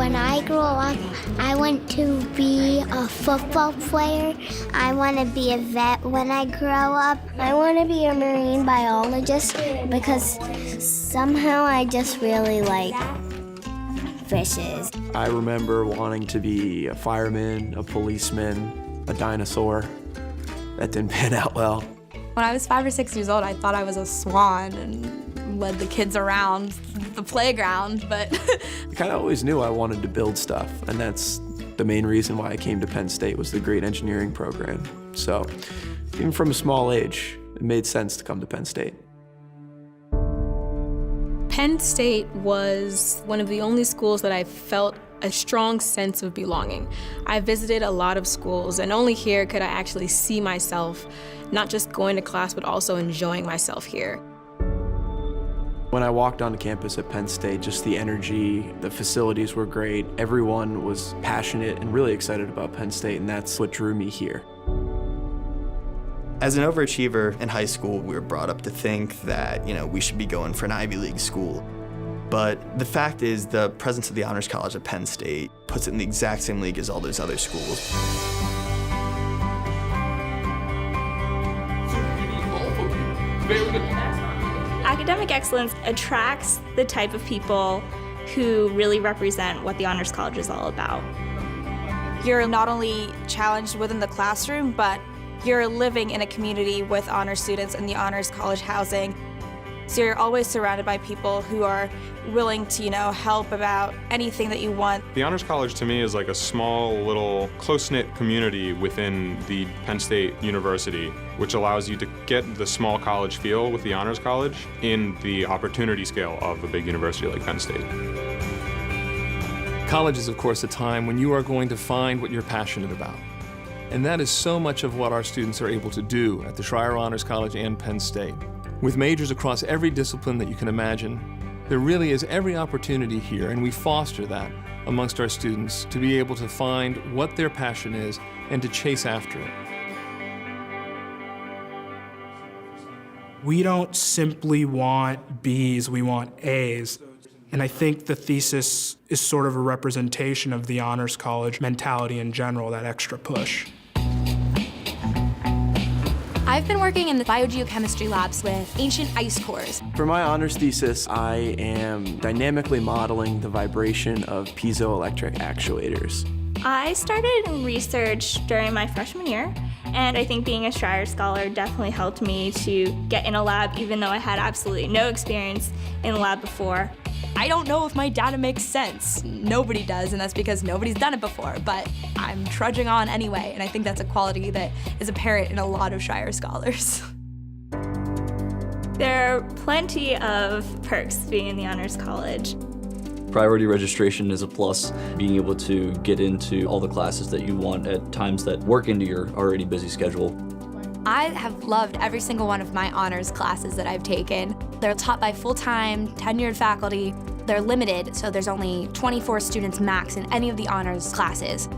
When I grow up, I want to be a football player. I want to be a vet when I grow up. I want to be a marine biologist because somehow I just really like fishes. I remember wanting to be a fireman, a policeman, a dinosaur. That didn't pan out well. When I was 5 or 6 years old, I thought I was a swan and led the kids around the playground, but... I kind of always knew I wanted to build stuff, and that's the main reason why I came to Penn State, was the great engineering program. So even from a small age, it made sense to come to Penn State. Penn State was one of the only schools that I felt a strong sense of belonging. I visited a lot of schools, and only here could I actually see myself, not just going to class, but also enjoying myself here. When I walked onto campus at Penn State, just the energy, the facilities were great. Everyone was passionate and really excited about Penn State, and that's what drew me here. As an overachiever in high school, we were brought up to think that, we should be going for an Ivy League school. But the fact is, the presence of the Honors College at Penn State puts it in the exact same league as all those other schools. Academic excellence attracts the type of people who really represent what the Honors College is all about. You're not only challenged within the classroom, but you're living in a community with honor students in the Honors College housing. So you're always surrounded by people who are willing to, help about anything that you want. The Honors College to me is like a small, little, close-knit community within the Penn State University, which allows you to get the small college feel with the Honors College in the opportunity scale of a big university like Penn State. College is, of course, a time when you are going to find what you're passionate about. And that is so much of what our students are able to do at the Schreyer Honors College and Penn State. With majors across every discipline that you can imagine, there really is every opportunity here, and we foster that amongst our students to be able to find what their passion is and to chase after it. We don't simply want B's, we want A's. And I think the thesis is sort of a representation of the Honors College mentality in general, that extra push. I've been working in the biogeochemistry labs with ancient ice cores. For my honors thesis, I am dynamically modeling the vibration of piezoelectric actuators. I started research during my freshman year, and I think being a Schreyer Scholar definitely helped me to get in a lab, even though I had absolutely no experience in a lab before. I don't know if my data makes sense. Nobody does, and that's because nobody's done it before, but I'm trudging on anyway, and I think that's a quality that is apparent in a lot of Schreyer Scholars. There are plenty of perks being in the Honors College. Priority registration is a plus. Being able to get into all the classes that you want at times that work into your already busy schedule. I have loved every single one of my honors classes that I've taken. They're taught by full-time, tenured faculty. They're limited, so there's only 24 students max in any of the honors classes.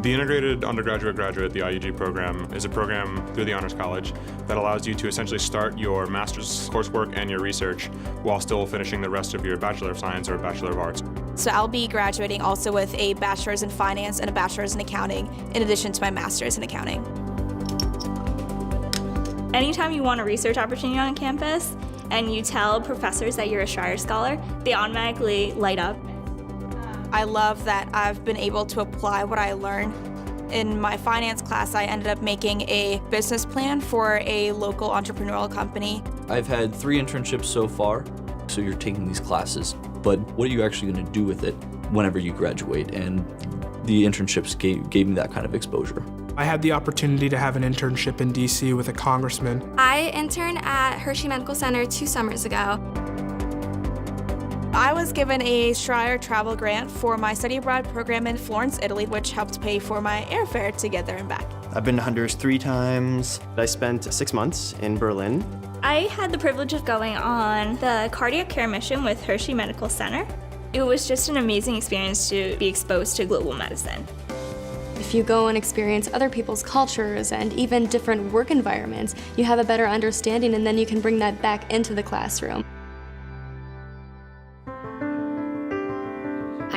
The Integrated Undergraduate-Graduate, the IUG program, is a program through the Honors College that allows you to essentially start your master's coursework and your research while still finishing the rest of your Bachelor of Science or Bachelor of Arts. So I'll be graduating also with a Bachelor's in Finance and a Bachelor's in Accounting, in addition to my Master's in Accounting. Anytime you want a research opportunity on campus and you tell professors that you're a Schreyer Scholar, they automatically light up. I love that I've been able to apply what I learned. In my finance class, I ended up making a business plan for a local entrepreneurial company. I've had 3 internships so far, so you're taking these classes, but what are you actually going to do with it whenever you graduate? And the internships gave me that kind of exposure. I had the opportunity to have an internship in DC with a congressman. I interned at Hershey Medical Center 2 summers ago. I was given a Schreyer travel grant for my study abroad program in Florence, Italy, which helped pay for my airfare to get there and back. I've been to Honduras 3 times. I spent 6 months in Berlin. I had the privilege of going on the cardiac care mission with Hershey Medical Center. It was just an amazing experience to be exposed to global medicine. If you go and experience other people's cultures and even different work environments, you have a better understanding, and then you can bring that back into the classroom.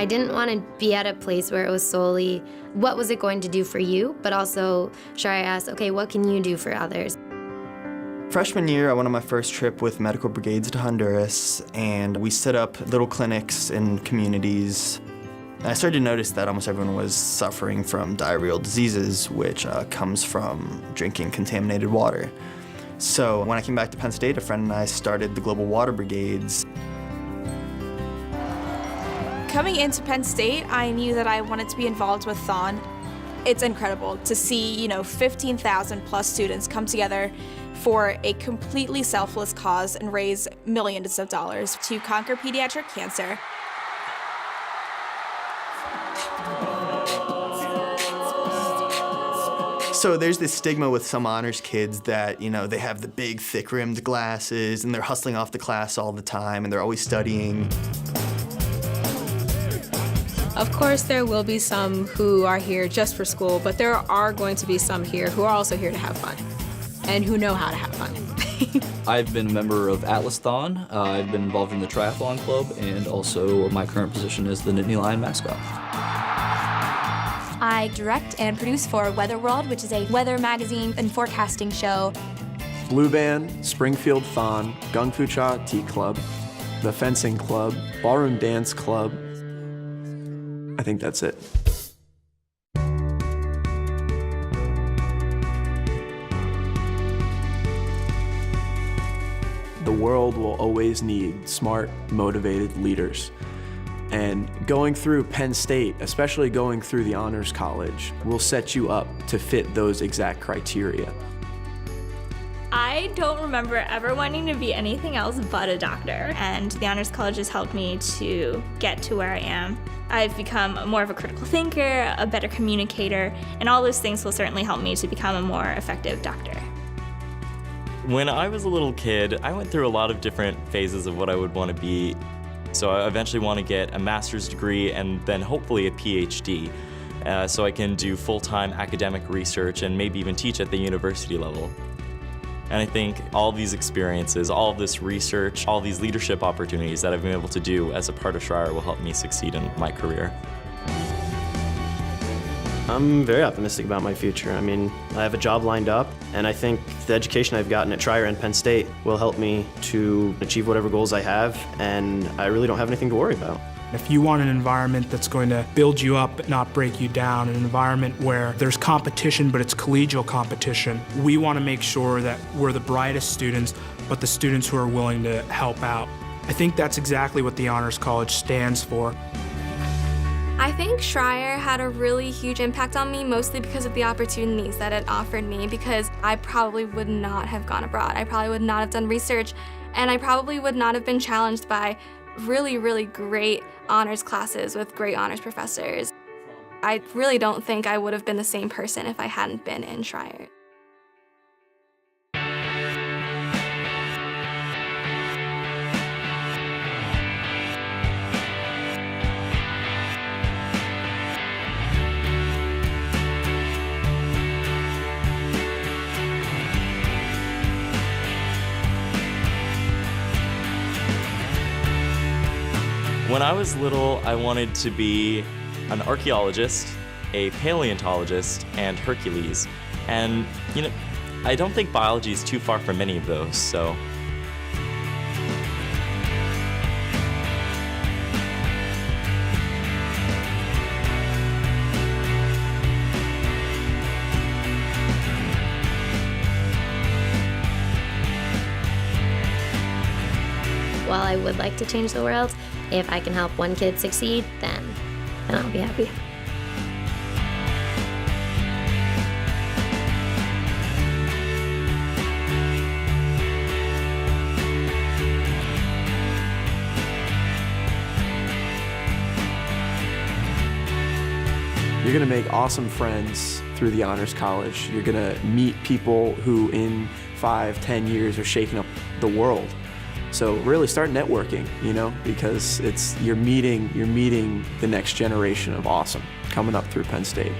I didn't want to be at a place where it was solely, what was it going to do for you? But also, Schreyer asked, okay, what can you do for others? Freshman year, I went on my first trip with medical brigades to Honduras, and we set up little clinics in communities. And I started to notice that almost everyone was suffering from diarrheal diseases, which comes from drinking contaminated water. So when I came back to Penn State, a friend and I started the Global Water Brigades. Coming into Penn State, I knew that I wanted to be involved with Thon. It's incredible to see, 15,000 plus students come together for a completely selfless cause and raise millions of dollars to conquer pediatric cancer. So there's this stigma with some honors kids that, they have the big, thick-rimmed glasses and they're hustling off the class all the time and they're always studying. Of course, there will be some who are here just for school, but there are going to be some here who are also here to have fun and who know how to have fun. I've been a member of Atlas Thon. I've been involved in the Triathlon Club, and also my current position is the Nittany Lion mascot. I direct and produce for Weather World, which is a weather magazine and forecasting show. Blue Band, Springfield Thon, Gung Fu Cha Tea Club, the Fencing Club, Ballroom Dance Club. I think that's it. The world will always need smart, motivated leaders. And going through Penn State, especially going through the Honors College, will set you up to fit those exact criteria. I don't remember ever wanting to be anything else but a doctor, and the Honors College has helped me to get to where I am. I've become more of a critical thinker, a better communicator, and all those things will certainly help me to become a more effective doctor. When I was a little kid, I went through a lot of different phases of what I would want to be. So I eventually want to get a master's degree and then hopefully a PhD, so I can do full-time academic research and maybe even teach at the university level. And I think all these experiences, all of this research, all these leadership opportunities that I've been able to do as a part of Schreyer will help me succeed in my career. I'm very optimistic about my future. I mean, I have a job lined up, and I think the education I've gotten at Schreyer and Penn State will help me to achieve whatever goals I have, and I really don't have anything to worry about. If you want an environment that's going to build you up but not break you down, an environment where there's competition but it's collegial competition, we want to make sure that we're the brightest students, but the students who are willing to help out. I think that's exactly what the Honors College stands for. I think Schreyer had a really huge impact on me, mostly because of the opportunities that it offered me, because I probably would not have gone abroad. I probably would not have done research, and I probably would not have been challenged by really, really great honors classes with great honors professors. I really don't think I would have been the same person if I hadn't been in Schreyer. When I was little, I wanted to be an archaeologist, a paleontologist, and Hercules. And, I don't think biology is too far from any of those, so. While I would like to change the world, if I can help one kid succeed, then I'll be happy. You're gonna make awesome friends through the Honors College. You're gonna meet people who in 5-10 years are shaking up the world. So really start networking, because you're meeting the next generation of awesome coming up through Penn State.